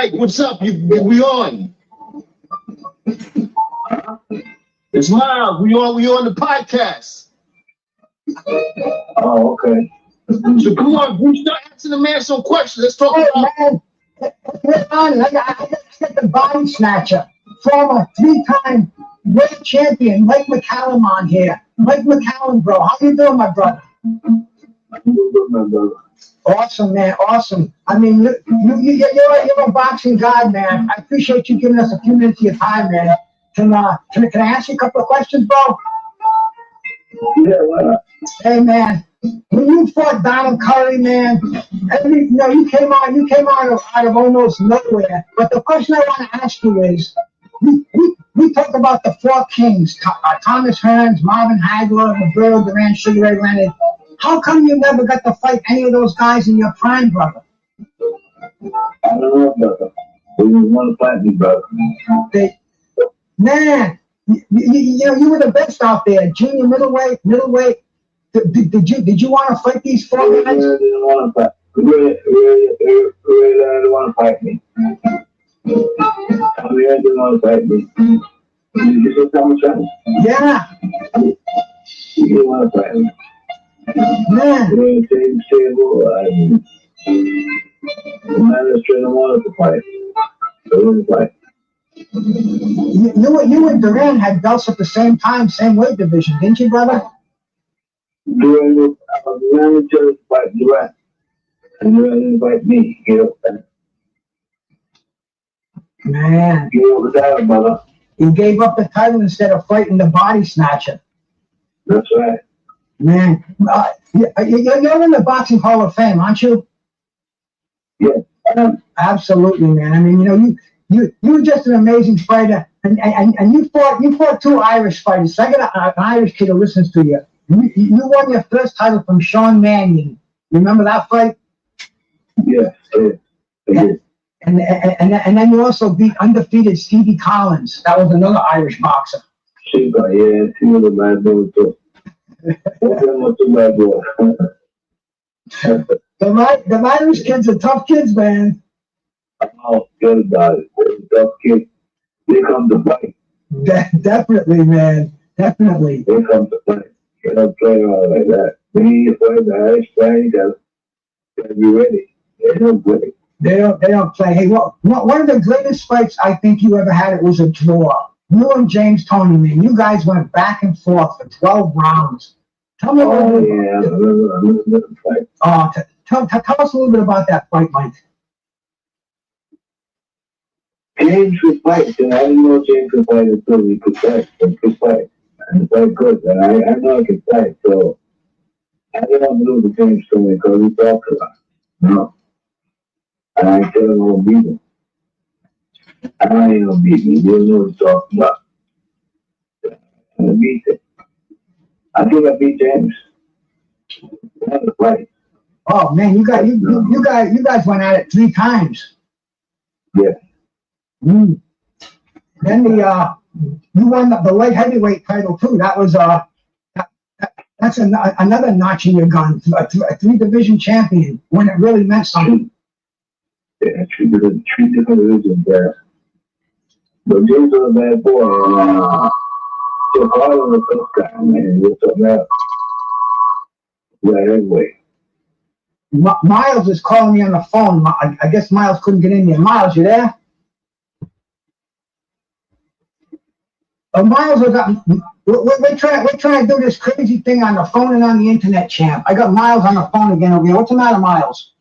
Mike, what's up? We on? It's live. We on the podcast. Oh, okay. So come on, we start asking the man some questions. Let's talk about. Man, I just get the body snatcher, former 3-time world champion, Mike McCalllum on here. Mike McCalllum, bro. How you doing, my brother? I'm good, my brother. Awesome, man. Awesome. I mean, you're a boxing god, man. I appreciate you giving us a few minutes of your time, man. Can I ask you a couple of questions, bro? Yeah, why not? Hey, man. When you fought Donald Curry, man, you came on out of almost nowhere. But the question I want to ask you is, we talk about the four kings: Thomas Hearns, Marvin Hagler, Roberto Duran, Sugar Ray Leonard. How come you never got to fight any of those guys in your prime, brother? I don't know, brother. They didn't want to fight me, brother. Man, you were the best out there. Junior, middleweight. Did you want to fight these four guys? They didn't want to fight. They didn't want to fight me. They didn't want to fight me. Did you say Thomas Hearns? Yeah. He didn't want to fight me. Man. They didn't say, the administrator wanted to fight. They didn't fight. You and Duran had belts at the same time, same weight division, didn't you, brother? Duran was manager to fight Duran. And Duran didn't fight me. Man. You know what that, brother? He gave up the title instead of fighting the body snatcher. That's right. Man, you're in the Boxing Hall of Fame, aren't you? Yeah. Absolutely, man. I mean, you were just an amazing fighter, and you fought two Irish fighters. So I got an Irish kid who listens to you. You won your first title from Sean Mannion. Remember that fight? Yeah. And then you also beat undefeated Stevie Collins. That was another Irish boxer. She was a bad boy too. The Irish kids are tough kids, man. Oh, good about it. They're tough kids. They come to fight. Definitely, man. Definitely. They come to fight. They don't play around like that. When you fight the Irish guy, you gotta be ready. They don't play. They don't play. Hey, one of the greatest fights I think you ever had, it was a draw. You and James Toney, man, you guys went back and forth for 12 rounds. Tell me I remember the fight. Tell us a little bit about that fight, Mike. James could fight, and I didn't know James could fight until he could fight. He could fight. And fight good, and I know I can fight, so I don't lose to James Toney because he talks a lot. No. And I tell him I'll beat him. I ain't gonna beat me. You don't know what you're talking about. I'm gonna beat him. I think I beat James. That's a fight. Oh man, you guys went at it 3 times. Yeah. Then you won the light heavyweight title too. That was that's another notch in your gun. A 3-division champion when it really meant something. Yeah, 3 different divisions there. But James was a bad boy. So Carl was a tough guy, man. He was something else. Yeah, anyway. Miles is calling me on the phone. I guess Miles couldn't get in there. Miles, you there? Miles, we're trying to do this crazy thing on the phone and on the internet, champ. I got Miles on the phone again over here. What's the matter, Miles?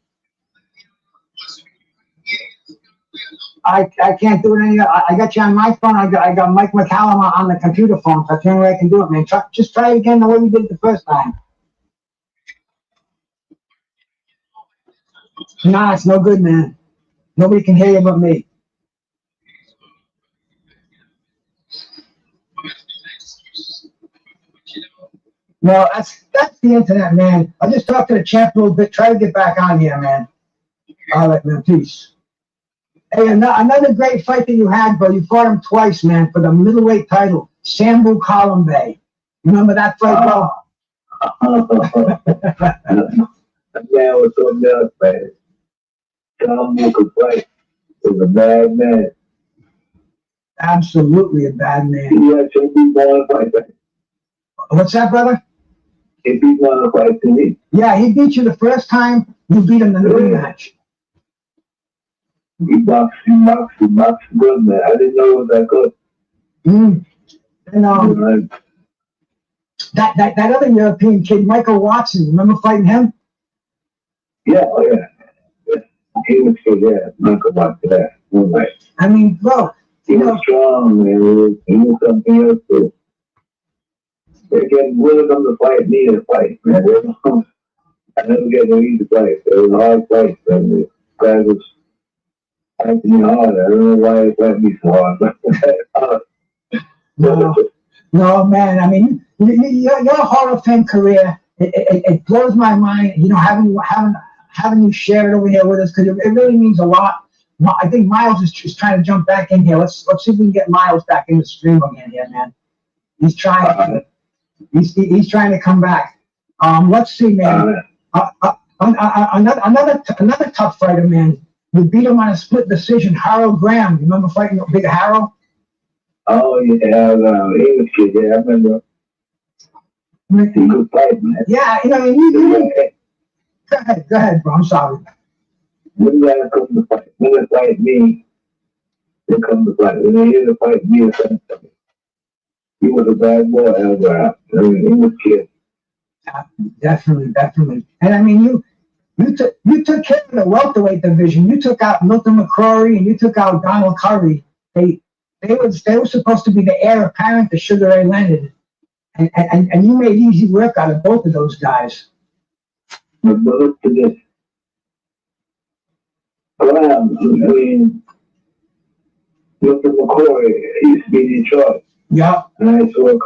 I can't do it any. I got you on my phone. I got Mike McCalllum on the computer phone. So that's the only way I can do it, man. Just try it again the way you did it the first time. Nah, it's no good, man. Nobody can hear you but me. No, that's the internet, man. I just talked to the champ a little bit. Try to get back on here, man. All right, man. Peace. Hey, another great fight that you had, bro. You fought him twice, man, for the middleweight title. Sambu Columbe. Remember that fight, bro? That man was so nuts, man. Sambu could fight. was a bad man. Absolutely a bad man. He actually beat one of the fight. What's that, brother? He beat one of the fight to me. Yeah, he beat you the first time. You beat him in the rematch. He boxed good, man. I didn't know it was that good. And that other European kid, Michael Watson, remember fighting him? Yeah, oh yeah. He was good, yeah. Michael Watson, yeah. Right. I mean, bro. He was strong, man. He was something else too. They get willing them to fight me to fight, man. I never get no easy fight. It was a hard fight, man. The guy was fighting me hard. I don't know why he fight me so hard. No, man. I mean, your Hall of Fame career, it blows my mind. You know, having you share it over here with us, because it really means a lot. I think Miles is trying to jump back in here. Let's see if we can get Miles back in the stream again here, man. He's trying. He's trying to come back. Let's see, man. Another tough fighter, man. You beat him on a split decision. Harold Graham. You remember fighting Big Harold? Oh yeah, he was good. Yeah, I remember. He could fight, man. Yeah, you know. Go ahead, bro. I'm sorry. When you gotta come to fight, when they fight me, they come to fight. When they here to fight me or something, he was a bad boy, ever. I mean, he was kid. Definitely. And I mean, you took care of the welterweight division. You took out Milton McCrory and you took out Donald Curry. They were supposed to be the heir apparent to Sugar Ray Leonard, and you made easy work out of both of those guys. But look to this. I mean, Milton McCrory used to be in Detroit. Yeah. And I saw in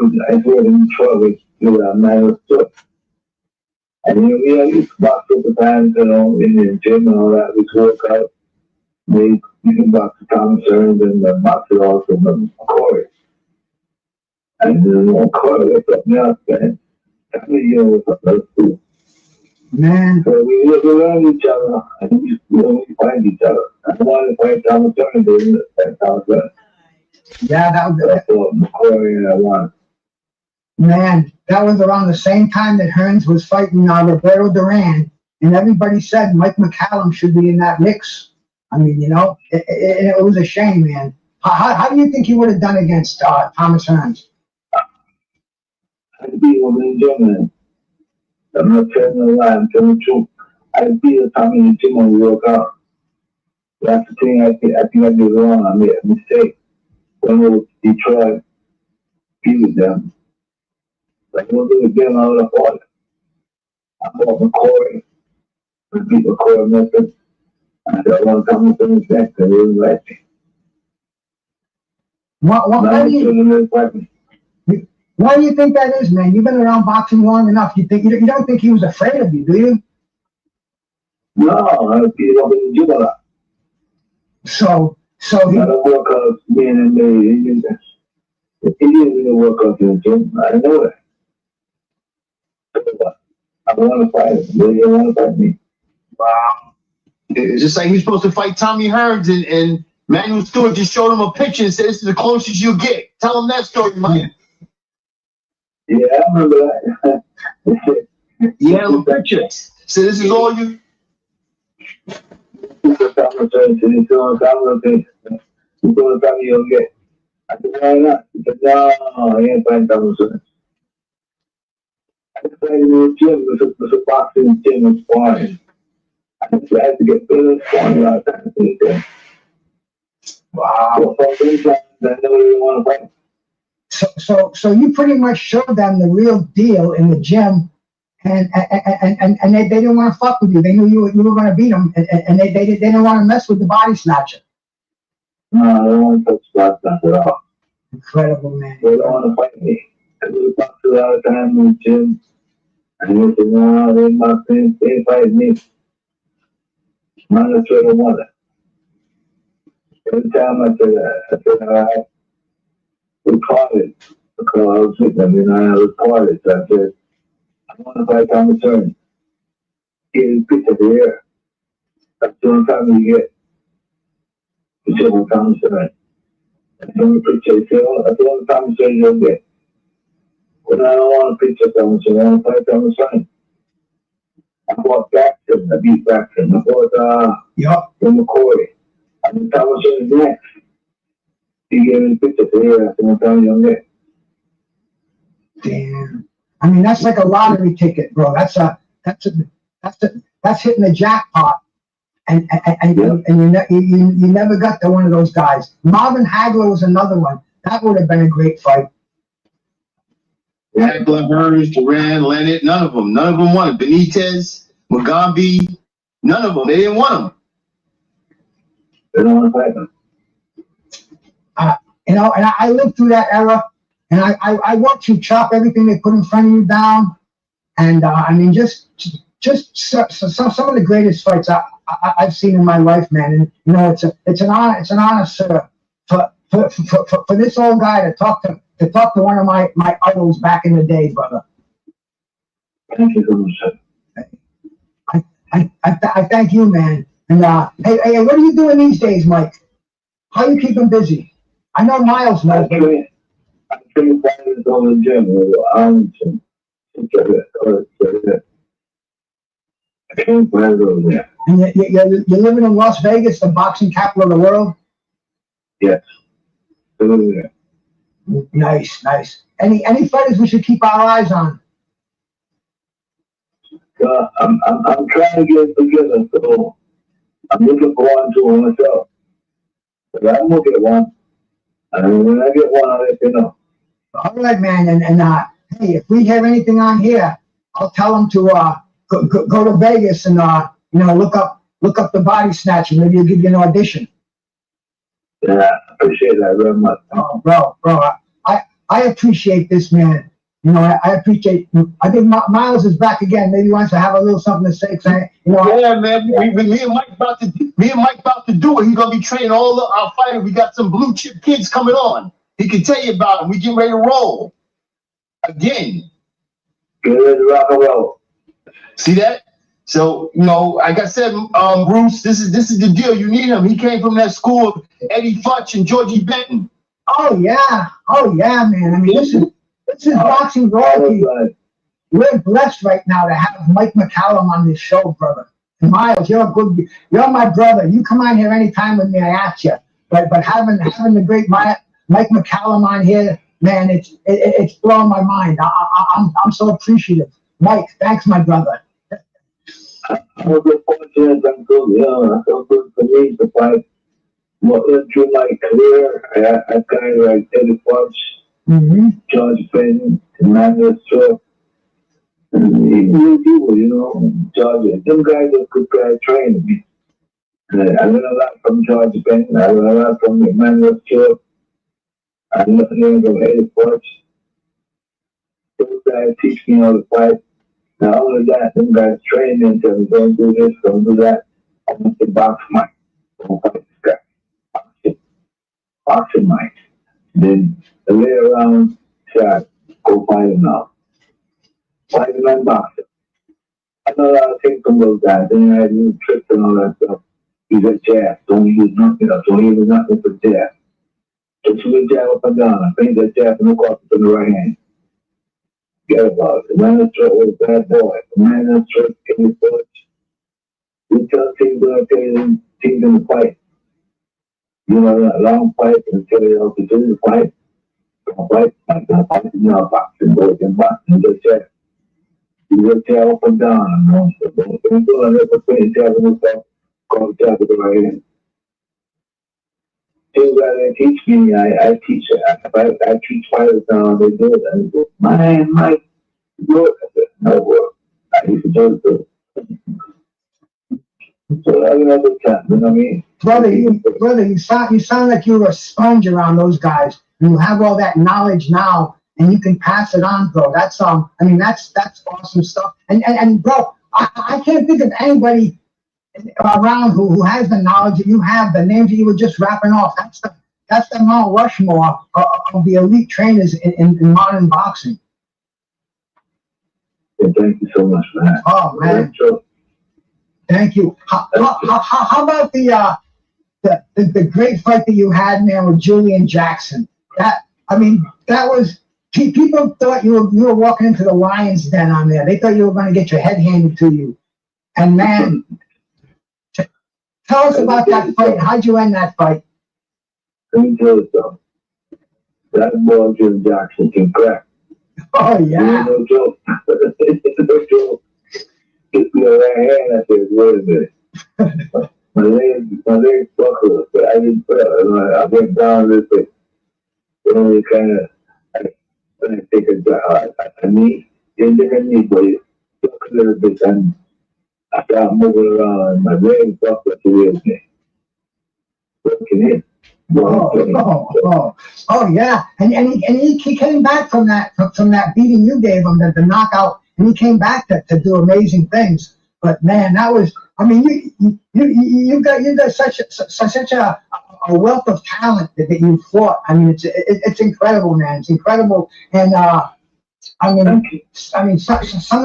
Detroit with Manuel Stewart. And we used to box all the time, you know, in the gym and all that. We used to work out. We can box the Thomas Hearns and box it also with McCrory. And McCrory was something else, man. I mean, you know, was something else too. Man. So we look around each other and we find each other. I wanted to fight Thomas Hearns, but we didn't fight Thomas Hearns. Yeah, that was McCrory and I won. Man, that was around the same time that Hearns was fighting Roberto Duran, and everybody said Mike McCalllum should be in that mix. I mean, you know, it was a shame, man. How do you think he would have done against Thomas Hearns? I'd beat him in gym, man. I'm not telling a lie, I'm telling the truth. I'd beat Tommy in the gym when we work out. That's the thing I think I did wrong. I made a mistake. When we were Detroit, beat with them. Like, we'll do it again, I would have fought it. I fought McCrory. I beat McCrory Memphis. I said, I want to come with them next, and they didn't let me. Why do you think that is, man? You've been around boxing long enough. You don't think he was afraid of you, do you? No, I beat him up in the gym a lot. So he I don't work out being in the he didn't even work out in the gym. I know that. I want to fight him. They didn't want to fight me. Wow. It's just like he's supposed to fight Tommy Hearns, and Manuel Stewart just showed him a picture and said, "This is the closest you get." Tell him that story, Mike. Yeah, I remember that. Yeah, the picture. So this is all you. He's going to tell me you'll get. I said, why not? He said, no, I ain't fighting Thomas Hearns. I was fighting in the gym. It was a boxing gym and sparring. I had to get better at sparring a lot of times in the gym. Wow. So I never really want to fight. So you pretty much showed them the real deal in the gym, and they didn't want to fuck with you. They knew you were going to beat them, and they didn't want to mess with the body snatcher. No, I don't want to touch body snatcher at all. Incredible, man. They don't want to fight me. I was boxing a lot of time in the gym, and they said, no, they ain't fighting me. I'm not sure they want it. Every time I said that, all right. We parted because I was with them, and I was parted. So I said, I want to fight Thomas Hearns. Get his picture of the air. That's the only time you get. picture with Thomas Stern. That's the only picture, that's the only Thomas Stern you'll get. But I don't want a picture of Thomas Stern, I want to fight Thomas Stern. I bought Baxter, I beat Baxter. I bought, McCoy. I mean, Thomas Stern next. He gave me the picture for here, that's the only time you'll get. Damn. I mean, that's like a lottery ticket, bro. That's hitting the jackpot. And you never got to one of those guys. Marvin Hagler was another one. That would have been a great fight. Hagler, Hearns, Duran, Leonard, none of them won it. Benitez, Mugambi, none of them. They didn't want them. They don't want to fight them. And I lived through that era, and I watched you chop everything they put in front of you down. And I mean, just some of the greatest fights I've seen in my life, man. And it's an honor, sir, for this old guy to talk to one of my idols back in the day, brother. Thank you so much, sir. I thank you, man. And hey, what are you doing these days, Mike? How you keeping busy? I know Miles knows. I'm training fighters on the gym. I train fighters over there. And you're living in Las Vegas, the boxing capital of the world? Yes. Over there. Nice. Any fighters we should keep our eyes on? I'm trying to get it together, so I'm looking for one too myself. But I'm gonna get one. And when I get one, I'll let you know. All right, man. And hey, if we have anything on here, I'll tell them to go to Vegas and look up the Body Snatcher. Maybe you'll give you an audition. Yeah, I appreciate that very much. Oh, bro, I appreciate this, man. I appreciate. I think Miles is back again. Maybe he wants to have a little something to say. Yeah, man. Me and Mike about to do it. He's gonna be training all our fighters. We got some blue chip kids coming on. He can tell you about them. We getting ready to roll again. Get ready to rock and roll. See that? So like I said, Bruce, this is the deal. You need him. He came from that school of Eddie Futch and Georgie Benton. Oh yeah, man. I mean, this is boxing royalty. We're blessed right now to have Mike McCalllum on this show, brother. And Miles, you're my brother. You come on here anytime with me, I ask you. But having the great Mike McCalllum on here, man, it's blowing my mind. I'm so appreciative. Mike, thanks, my brother. I'm a good fortunate. I'm good for me to fight. Through my career, I kind of like Eddie Futch, George Benton, Emmanuel Stroke, and new people, George. Them guys are good guys training me. I learned a lot from George Benton. I learned a lot from Emmanuel Stroke. I learned from Eddie Futch. Those guys teach me how to fight. Not only that, them guys train me and tell me, don't do this, don't do that. I want to box Mike. Don't fight this guy. Boxing Mike. Then the way around shot, go fight him now. Fight him and boxing. I know a lot of things from those guys. Then I do tricks and all that stuff. He's a jab. Don't use nothing else. Don't use nothing for jab. Just shoot a jab up and down. I think that jab and look off to the right hand. Forget about it. The man that's was a bad boy. The man that's in the coach. We tell teams going to tell you teams in the fight. A long fight and tell you how to do the fight. Don't fight. Like that fight in your boxing. Go in boxing. Just jab. You just jab up and down. Don't do it. Jab and look off. Go jab with the right hand. Things that they teach me, I teach it. I teach fighters now, they do it. And they go, man, Mike, do it. I said, no, bro. I used to do it. So I had a good time, you know what I mean? Brother, you sound like you're a sponge around those guys. You have all that knowledge now, and you can pass it on, bro. That's that's awesome stuff. And bro, I can't think of anybody around who has the knowledge that you have, the names that you were just rapping off. That's the Mount Rushmore of the elite trainers in modern boxing. Well, thank you so much, man. Oh man, thank you. How about the the great fight that you had, man, with Julian Jackson. That was people thought you were walking into the lion's den on there. They thought you were going to get your head handed to you. And man, tell us about that fight. How'd you end that fight? Let me tell you something. That boy Julian Jackson can crack. Oh yeah. No joke. No joke. Hit me on that hand. I said, wait a minute. My leg buckled, but I didn't feel. I went down this way. It only kind of, I take a knee, didn't take a knee, but it took a little bit, and I started moving around, and my leg buckled towards me. Working in. Oh yeah, and he came back from that beating you gave him, the knockout, and he came back to do amazing things. But man, that was, I mean, you got such a wealth of talent that you fought. I mean, it's incredible, man. It's incredible, and I mean, some of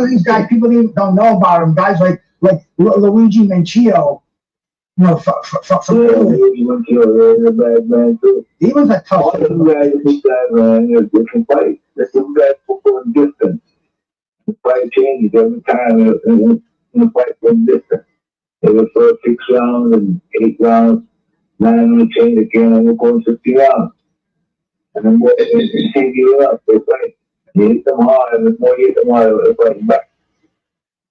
these guys people don't know about them. Guys like Luigi Manchio. You know, from He was a bad man too. He was a tough All them guys, man, they're different fights. That's them guys for distance. The fight changes every time, and the fight was different. It was for 6 rounds and 8 rounds. 9 will change again, and we're going 60 rounds. And then boys can't give it up. They fight. You hit them hard, and the more you hit them hard, they're fighting back.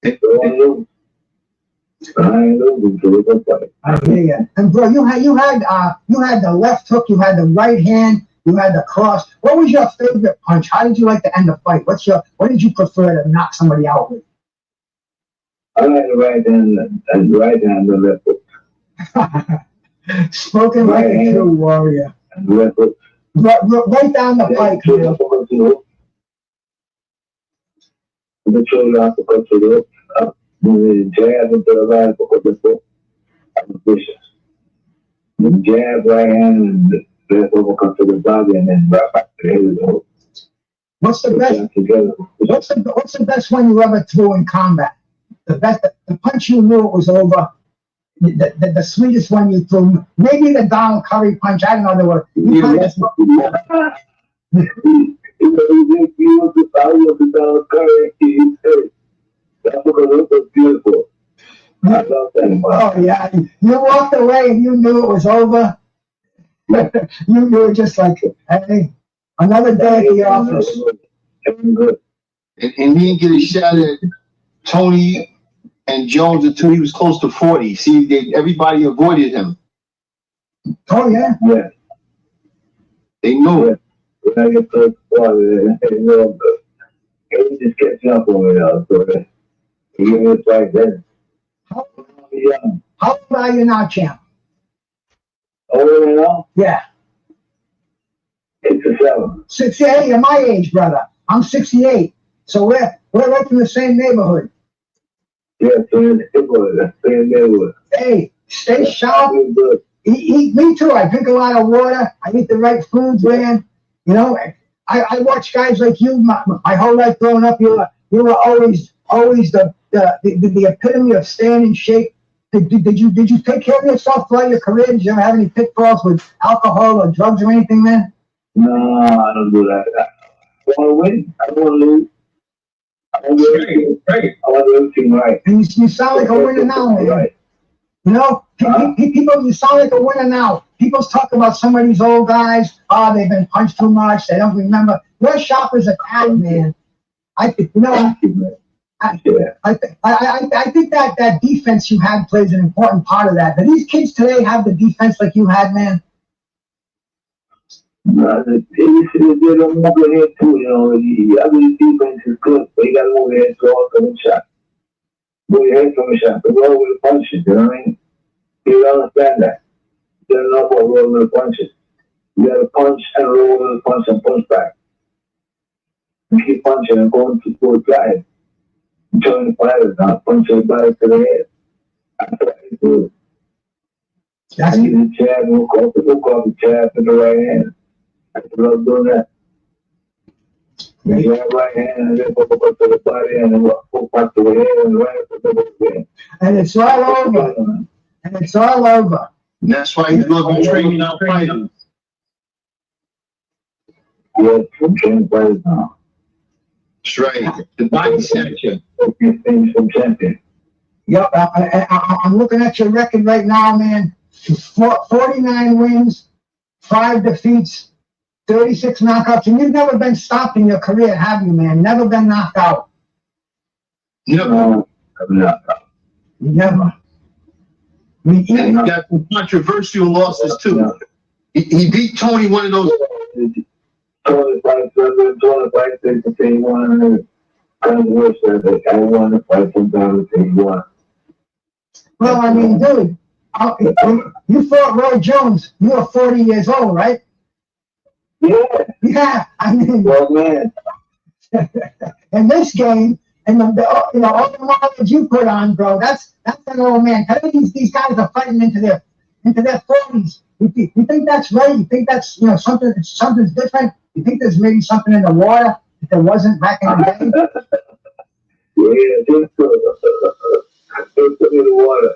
They don't lose. I ain't losing, so it's a fight. I hear you. And bro, you had the left hook, you had the right hand, you had the cross. What was your favorite punch? How did you like to end the fight? What did you prefer to knock somebody out with? I like the right hand and the right hand and the left hook. Spoken like a true warrior. And the left hook. Right down the pipe, man. The shoulder off the punch to the hook. The jab into the right hook of the foot. I'm vicious. The jab, right hand, and the left hook comes to the body, and then right back to the head of the hook. What's the best one you ever threw in combat? The punch you knew it was over. The sweetest one you threw. Maybe the Donald Curry punch. I don't know. There were. He was the power of the Donald Curry. That's because it was beautiful. I love that. Oh yeah, you walked away and you knew it was over. You were just like, hey, another day at the office. And he didn't get a shot at Tony and Jones until he was close to 40. See, everybody avoided him. Oh yeah. Yeah. They knew it. When I get to the it just catching up on me now. So he was like that. How old are you now, champ? Older than now? Yeah. 67. 68. You're my age, brother. I'm 68. So we're right from the same neighborhood. Yeah, same neighborhood. Hey, stay sharp. Eat, me too. I drink a lot of water. I eat the right foods, man. You know, I watch guys like you my whole life growing up. You were always the epitome of staying in shape. Did you take care of yourself throughout your career? Did you ever have any pitfalls with alcohol or drugs or anything, man? No, I don't do that. I want to win. I don't want to lose. I want to do everything right. I want to do everything right. And you sound like a winner now, man. Right. You know, people, you sound like a winner now. People talk about some of these old guys. Oh, they've been punched too much. They don't remember. You're sharp as a tack, man. I think that defense you had plays an important part of that. Do these kids today have the defense like you had, man? No, they don't move their head too, you know. The other defense is good, but you gotta move your head to all from the shot. Move your head from the shot, but roll with the punches, you know what I mean? You don't understand that. You don't know about rolling with the punches. You gotta punch and roll with the punch and punch back. You keep punching and going to full drive. You turn the fighters out, punch the body to the head. That's what I do. I need the jab, hook off the jab to the right hand. I love doing that. You jab right hand and then hook up to the body and then hook back to the head and right up to the head. And it's all over. And it's all over. And that's why he's going to be training our fighters. Yeah, some champion fighters now. That's right. The body snatcher. Some champion. Yep, I'm looking at your record right now, man. 49 wins, 5 defeats, 36 knockouts, and you've never been stopped in your career, have you, man? Never been knocked out. Never. Never. I mean, And he got some controversial losses too. He beat Tony one of those. 25, 6 to 1. Controversial. I won the fight from down to 1. well, I mean, dude, you fought Roy Jones. You were 40 years old, right? Yeah. Yeah, I mean, Well, man. in this game, and all the mileage you put on, bro, that's an old man. I think these guys are fighting into their 40s. You think that's right? You think that's something's different? You think there's maybe something in the water that there wasn't back in the day? Yeah, just in the water.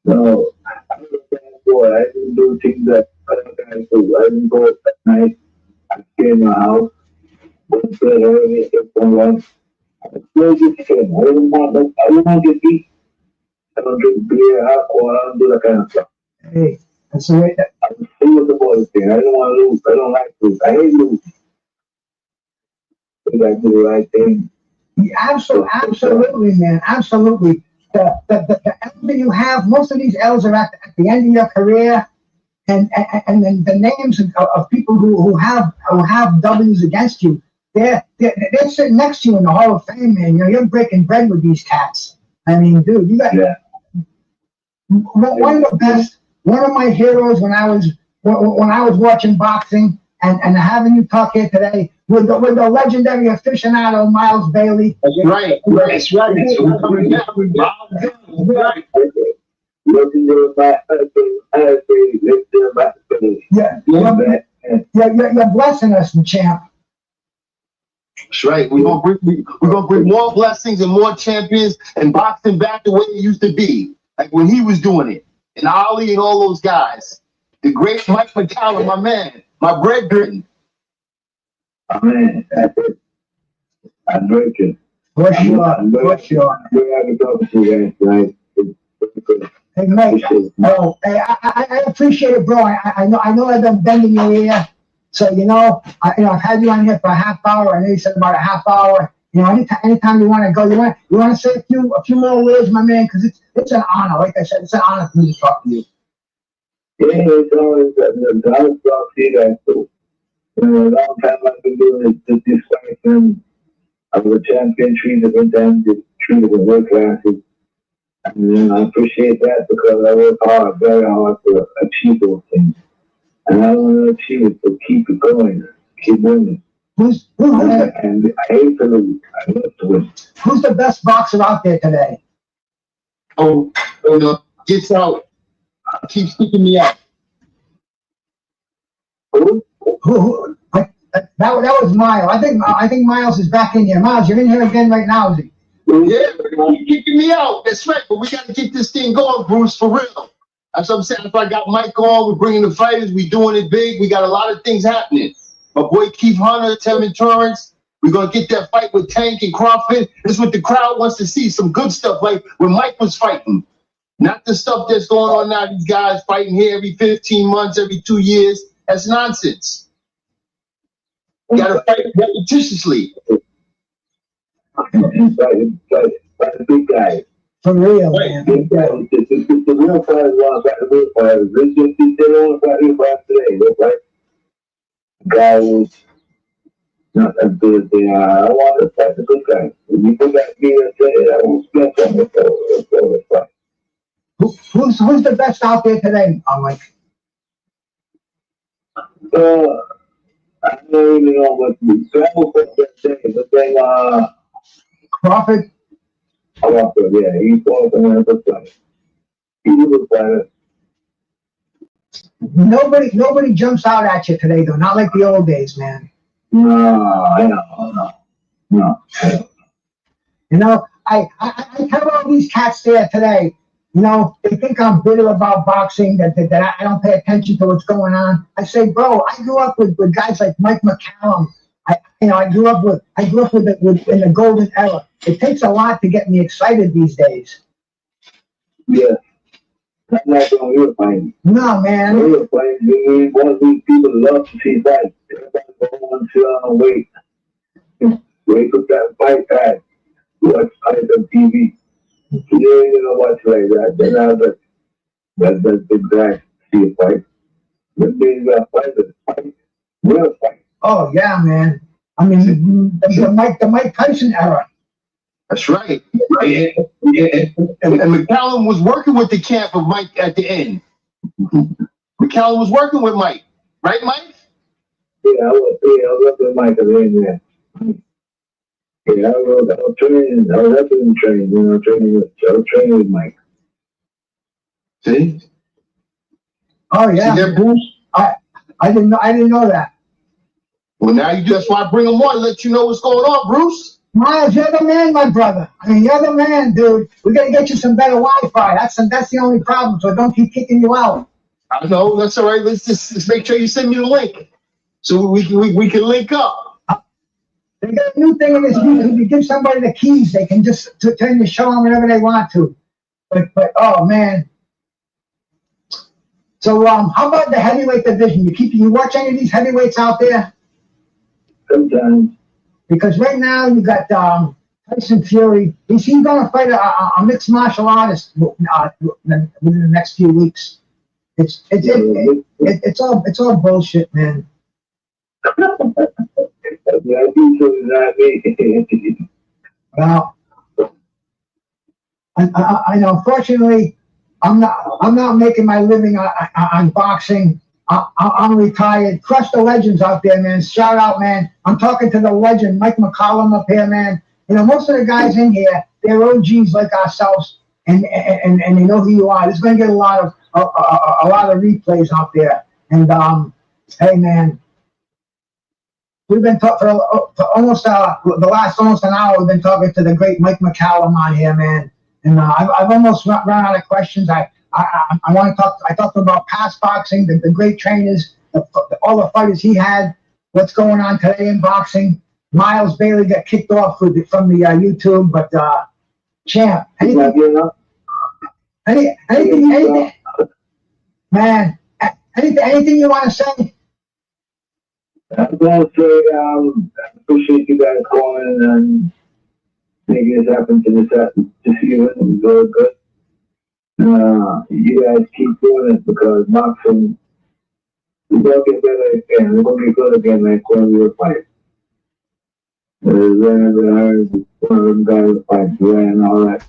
No, I'm a bad boy. I didn't do things that other guys do. I didn't go at night. I stay in my house. Went to bed early, get someone. I still get scared. I don't want to get beat. I don't drink beer, alcohol. I don't do that kind of stuff. Hey, that's the way. I'm still with the boys thing. I don't want to lose. I don't like lose. I hate losing. But I do the right thing. Absolutely, man. Absolutely. The L's that you have, most of these L's are at the end of your career, and then the names of people who have W's against you, they're sitting next to you in the Hall of Fame, man. You're breaking bread with these cats. I mean, dude, you got one of the best. One of my heroes when I was watching boxing and having you talk here today with the legendary aficionado Miles Bailey. Right. That's right. You're blessing us, champ. That's right. We're gonna bring more blessings and more champions and boxing back the way it used to be, like when he was doing it, and Ali and all those guys. The great Mike McCalllum, my man, my brethren. Man, that's it. I'm drinking. For sure. We're having talk to you guys tonight. Hey, mate. Oh, hey, I appreciate it, bro. I know I've been bending your ear. So, I've had you on here for a half hour. I know you said about a half hour. Anytime you want to go, you want to say a few more words, my man, because it's an honor. Like I said, it's an honor for me to talk to you. Yeah, it's always an honor to talk to you guys too. A long time I've been doing this fight, and I was a champion, treated with them, treated with work classes. And I appreciate that because I work hard, very hard to achieve those things. And I want to achieve it, so keep it going, keep winning. And I hate to lose. I love to win. Who's the best boxer out there today? Gets out. Keep sticking me out. Who? That was Miles. I think Miles is back in here. Miles, you're in here again right now, is he? Yeah, you're kicking me out. That's right. But we got to get this thing going, Bruce, for real. That's what I'm saying. If I got Mike on, we're bringing the fighters. We doing it big. We got a lot of things happening. My boy Keith Hunter, Tevin Torrance. We're going to get that fight with Tank and Crawford. This is what the crowd wants to see. Some good stuff like when Mike was fighting. Not the stuff that's going on now. These guys fighting here every 15 months, every 2 years. That's nonsense. You got to fight repetitiously. Fight the big guys. For real, man. Big guys. The real fighters want to fight the real fighters. They don't want to fight the real fighters today. They fight guy who's not as good as they are. I want to fight the good guys. If you put that me and say, I won't spend something for the fight. Who's the best out there today, Mike? I don't even know what to do. So I will put that day, but then, Crawford? Crawford, yeah, he fought another fight. He was a fighter. Nobody jumps out at you today, though. Not like the old days, man. No. I tell all these cats there today, they think I'm bitter about boxing, that I don't pay attention to what's going on. I say, bro, I grew up with guys like Mike McCalllum. I grew up with in the golden era. It takes a lot to get me excited these days. Yeah. That's not when we were fighting. No, man. We were fighting. One of these people love to see fights. Everybody go on, sit down, wait. Wait for that fight time. Watch fights on TV. You don't even know watch like that. Then I was like, that's the guy see a fight. The thing about fight, real fight. Oh yeah, man. I mean, the Mike Tyson era. That's right. Yeah. And McCalllum was working with the camp of Mike at the end. McCalllum was working with Mike, right, Mike? Yeah, I was up with Mike at the end, yeah. Yeah, I was training. I was helping him train. I was training with Mike. See? Oh yeah. See that, Bruce? I didn't know that. Well, now you do. That's why I bring him on, let you know what's going on, Bruce. Miles, you're the man, my brother. I mean, you're the man, dude. We gotta get you some better Wi-Fi. That's the only problem. So don't keep kicking you out. I know, that's all right. Let's make sure you send me the link so we can link up. They got a new thing in this music. If you give somebody the keys, they can just turn the show on whenever they want to. But oh man. So how about the heavyweight division? You watch any of these heavyweights out there? Sometimes. Because right now you got Tyson Fury. He's going to fight a mixed martial artist within the next few weeks. It's all bullshit, man. Well, I know. Unfortunately, I'm not making my living on boxing. I'm retired. Crush the legends out there, man. Shout out, man. I'm talking to the legend, Mike McCalllum up here, man. Most of the guys in here, they're OGs like ourselves, and they know who you are. It's going to get a lot of replays out there. And hey, man, we've been talking for almost the last almost an hour. We've been talking to the great Mike McCalllum on here, man. And I've almost run out of questions. I want to talk. I talked about past boxing, the great trainers, all the fighters he had. What's going on today in boxing? Miles Bailey got kicked off from the YouTube, but champ, anything, man, anything you want to say? I'm going to say I appreciate you guys calling and making this happen to see you. It was very good. You guys keep doing it because boxing, we're going to get better again. We're going to get good again like when we were fighting. One of them guys fight and all that.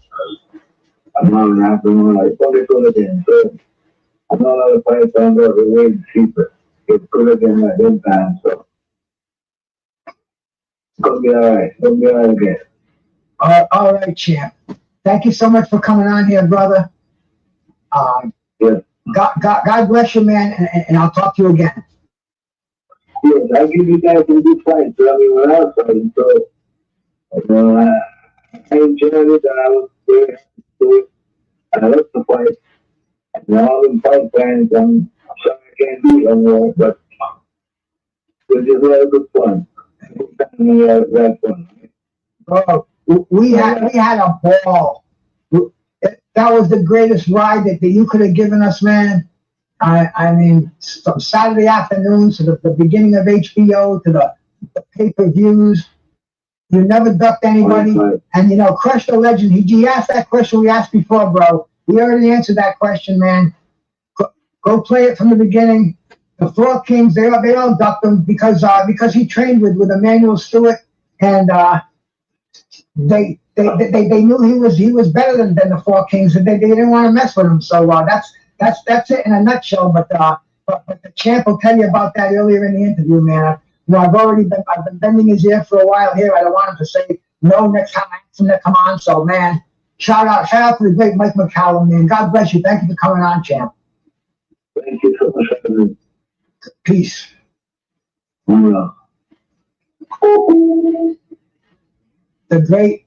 A month and a half and all that. We're going to get good again. So I know a lot of fights on the way to keep it. It's good again at this time. So it's going to be all right. It's going to be all right again. All right, champ. Thank you so much for coming on here, brother. Yeah. God bless you, man, and I'll talk to you again. Yes, I give you guys some good fights. I mean, when I was fighting, so I enjoyed it, and I was very happy to do it. And I love to fight. And all them fight fans, I'm sorry I can't do it anymore, but it was just a lot of good fun. We had fun. Oh, we had a ball. That was the greatest ride that you could have given us, man. I mean, from Saturday afternoons to the beginning of HBO to the pay-per-views, you never ducked anybody. Right. And, Crush the Legend, he asked that question we asked before, bro. We already answered that question, man. Go play it from the beginning. The Four Kings, they all ducked him because he trained with Emmanuel Stewart, and they knew he was better than the Four Kings, and they didn't want to mess with him. So that's it in a nutshell. But the champ will tell you about that earlier in the interview, man. I've been bending his ear for a while here. I don't want him to say no next time I ask him to come on. So, man, shout out to the great Mike McCalllum, man. God bless you. Thank you for coming on, champ. Thank you so much. Peace. Yeah. The great